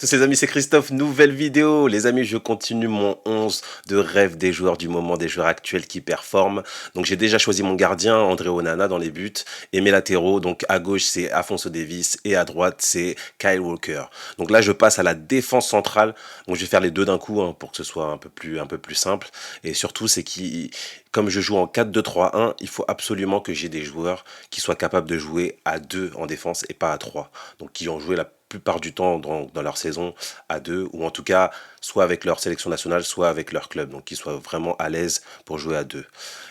Tous ces amis, c'est Christophe, nouvelle vidéo. Les amis, je continue mon 11 de rêve des joueurs du moment, des joueurs actuels qui performent. Donc j'ai déjà choisi mon gardien, André Onana dans les buts, et mes latéraux. Donc à gauche, c'est Afonso Davies et à droite, c'est Kyle Walker. Donc là, je passe à la défense centrale. Donc je vais faire les deux d'un coup pour que ce soit un peu plus simple. Et surtout, c'est qui, comme je joue en 4-2-3-1, il faut absolument que j'ai des joueurs qui soient capables de jouer à 2 en défense et pas à 3. Donc qui ont joué la plupart du temps dans leur saison à 2, ou en tout cas soit avec leur sélection nationale, soit avec leur club, donc qu'ils soient vraiment à l'aise pour jouer à 2.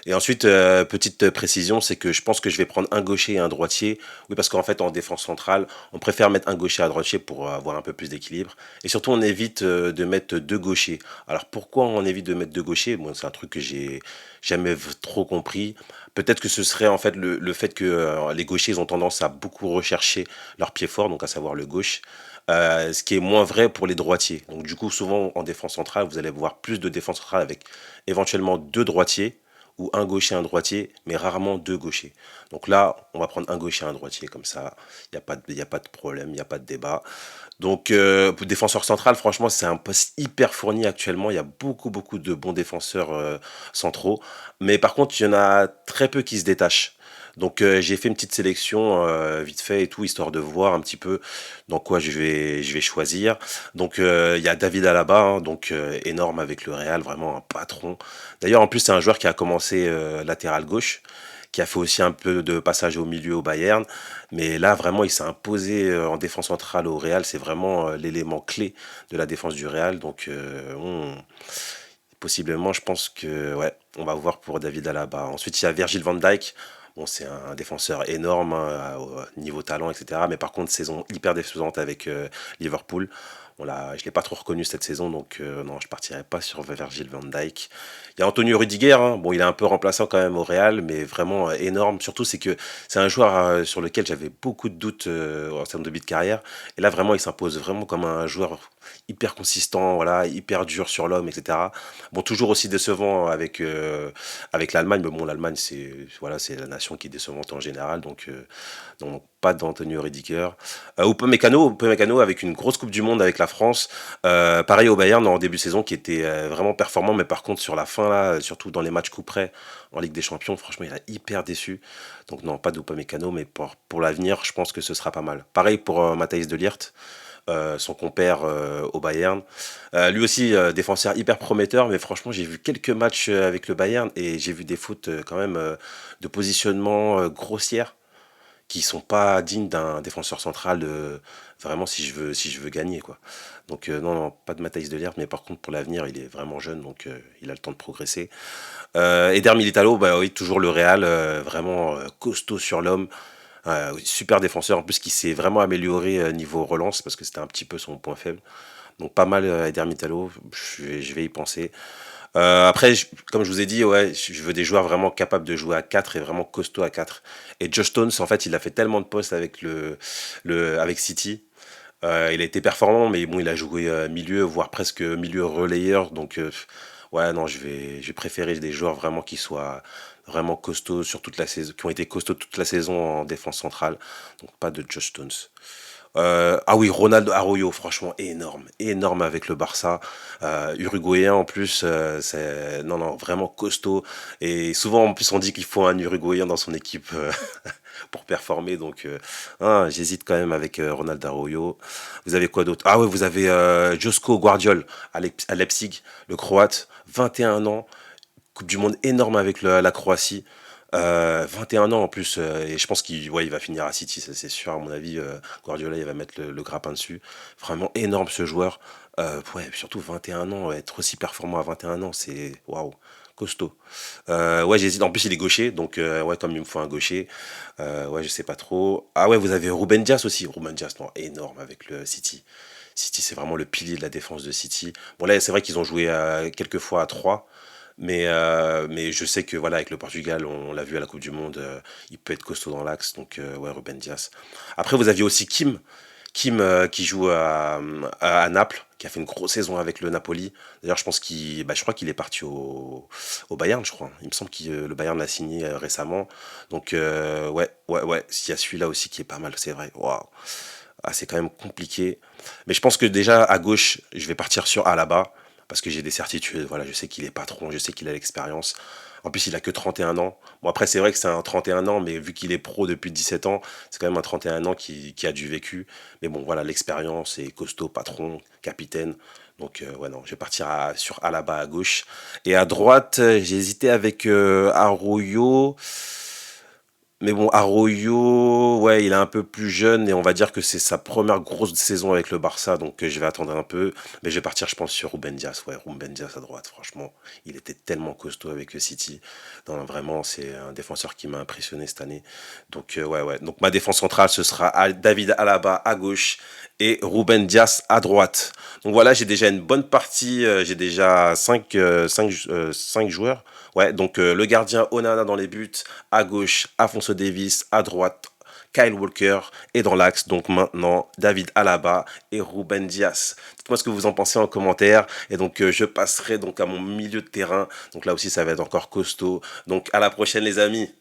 Et ensuite, petite précision, c'est que je pense que je vais prendre un gaucher et un droitier, oui parce qu'en fait en défense centrale, on préfère mettre un gaucher et un droitier pour avoir un peu plus d'équilibre, et surtout on évite de mettre deux gauchers. Alors pourquoi on évite de mettre deux gauchers? Bon, c'est un truc que j'ai jamais trop compris. Peut-être que ce serait en fait le fait que les gauchers ils ont tendance à beaucoup rechercher leur pied fort, donc à savoir le gauche. Ce qui est moins vrai pour les droitiers. Donc du coup, souvent en défense centrale, vous allez voir plus de défense centrale avec éventuellement deux droitiers ou un gaucher et un droitier, mais rarement deux gauchers. Donc là, on va prendre un gaucher et un droitier, comme ça, y a pas de problème, il n'y a pas de débat. Donc, pour défenseur central, franchement, c'est un poste hyper fourni actuellement. Il y a beaucoup de bons défenseurs centraux. Mais par contre, il y en a très peu qui se détachent. Donc, j'ai fait une petite sélection vite fait et tout, histoire de voir un petit peu dans quoi je vais choisir. Donc, il y a David Alaba, hein, donc énorme avec le Real, vraiment un patron. D'ailleurs, en plus, c'est un joueur qui a commencé latéral gauche, qui a fait aussi un peu de passage au milieu au Bayern. Mais là, vraiment, il s'est imposé en défense centrale au Real. C'est vraiment l'élément clé de la défense du Real. Donc, possiblement, je pense que ouais, on va voir pour David Alaba. Ensuite, il y a Virgil van Dijk. Bon, c'est un défenseur énorme hein, au niveau talent, etc. Mais par contre, saison hyper décevante avec Liverpool. Je ne l'ai pas trop reconnu cette saison, donc non, je partirai pas sur Virgil van Dijk. Il y a Antonio Rudiger, hein. Bon, il est un peu remplaçant quand même au Real, mais vraiment énorme. Surtout, c'est que c'est un joueur sur lequel j'avais beaucoup de doutes en termes de début de carrière. Et là, vraiment, il s'impose vraiment comme un joueur hyper consistant, voilà, hyper dur sur l'homme, etc. Bon, toujours aussi décevant avec l'Allemagne, mais bon, l'Allemagne, c'est la nation qui est décevante en général, donc pas d'Antonio Rudiger. Upamecano avec une grosse Coupe du Monde avec la France. Pareil au Bayern en début de saison qui était vraiment performant, mais par contre sur la fin là, surtout dans les matchs coup près en Ligue des Champions, franchement il a hyper déçu. Donc non, pas d'Upamecano, mais pour l'avenir, je pense que ce sera pas mal. Pareil pour Matthijs de Ligt. Son compère au Bayern. Lui aussi, défenseur hyper prometteur, mais franchement, j'ai vu quelques matchs avec le Bayern et j'ai vu des fautes quand même de positionnement grossières qui sont pas dignes d'un défenseur central vraiment si je veux gagner quoi. Donc non, pas de Matthijs de Ligt, mais par contre pour l'avenir il est vraiment jeune donc il a le temps de progresser. Eder Militao, bah oui toujours le Real, vraiment costaud sur l'homme. Super défenseur en plus qui s'est vraiment amélioré niveau relance parce que c'était un petit peu son point faible. Donc pas mal Eder Militao, je vais y penser. Après, comme je vous ai dit, ouais, je veux des joueurs vraiment capables de jouer à 4 et vraiment costauds à 4. Et Josh Stones, en fait, il a fait tellement de postes avec avec City. Il a été performant, mais bon, il a joué milieu, voire presque milieu relayeur. Donc, ouais, non, je vais préférer des joueurs vraiment qui soient vraiment costauds sur toute la saison, qui ont été costauds toute la saison en défense centrale. Donc, pas de Josh Stones. Ah oui, Ronaldo Arroyo, franchement énorme, énorme avec le Barça. Uruguayen en plus, c'est non non vraiment costaud. Et souvent en plus on dit qu'il faut un Uruguayen dans son équipe pour performer. Donc j'hésite quand même avec Ronaldo Arroyo. Vous avez quoi d'autre? Ah ouais, vous avez Josko Guardiol à Leipzig, le Croate, 21 ans, Coupe du Monde énorme avec la Croatie. 21 ans en plus, et je pense qu'il ouais, il va finir à City, ça c'est sûr, à mon avis. Guardiola, il va mettre le grappin dessus. Vraiment énorme ce joueur. Ouais, surtout 21 ans, être aussi performant à 21 ans, c'est waouh, costaud. Ouais, j'hésite. En plus, il est gaucher, donc ouais, comme il me faut un gaucher, ouais, je sais pas trop. Ah ouais, vous avez Ruben Dias aussi. Ruben Dias, non, énorme avec le City. City, c'est vraiment le pilier de la défense de City. Bon, là, c'est vrai qu'ils ont joué quelques fois à 3. Mais je sais que voilà, avec le Portugal, on l'a vu à la Coupe du Monde, il peut être costaud dans l'axe. Donc ouais, Ruben Dias. Après, vous aviez aussi Kim qui joue à Naples, qui a fait une grosse saison avec le Napoli. D'ailleurs, je crois qu'il est parti au Bayern, je crois. Il me semble que le Bayern l'a signé récemment. Donc ouais, s'il y a celui-là aussi qui est pas mal, c'est vrai. Waouh. Ah, c'est quand même compliqué. Mais je pense que déjà, à gauche, je vais partir sur Alaba, parce que j'ai des certitudes. Voilà, je sais qu'il est patron, je sais qu'il a l'expérience. En plus, il a que 31 ans. Bon, après, c'est vrai que c'est un 31 ans, mais vu qu'il est pro depuis 17 ans, c'est quand même un 31 ans qui a du vécu. Mais bon, voilà, l'expérience est costaud, patron, capitaine. Donc, ouais, non, je vais partir sur Alaba à gauche. Et à droite, j'ai hésité avec Arroyo. Mais bon, Arroyo, ouais, il est un peu plus jeune et on va dire que c'est sa première grosse saison avec le Barça, donc je vais attendre un peu. Mais je vais partir, je pense, sur Ruben Dias. Ouais, Ruben Dias à droite, franchement, il était tellement costaud avec le City. Non, vraiment, c'est un défenseur qui m'a impressionné cette année. Donc, ouais, ouais. Donc, ma défense centrale, ce sera David Alaba à gauche et Ruben Dias à droite. Donc voilà, j'ai déjà une bonne partie, j'ai déjà 5 joueurs. Ouais, donc le gardien Onana dans les buts, à gauche, Alphonso Davies, à droite, Kyle Walker, et dans l'axe, donc maintenant, David Alaba et Ruben Dias. Dites-moi ce que vous en pensez en commentaire. Et donc, je passerai donc à mon milieu de terrain. Donc là aussi, ça va être encore costaud. Donc, à la prochaine, les amis.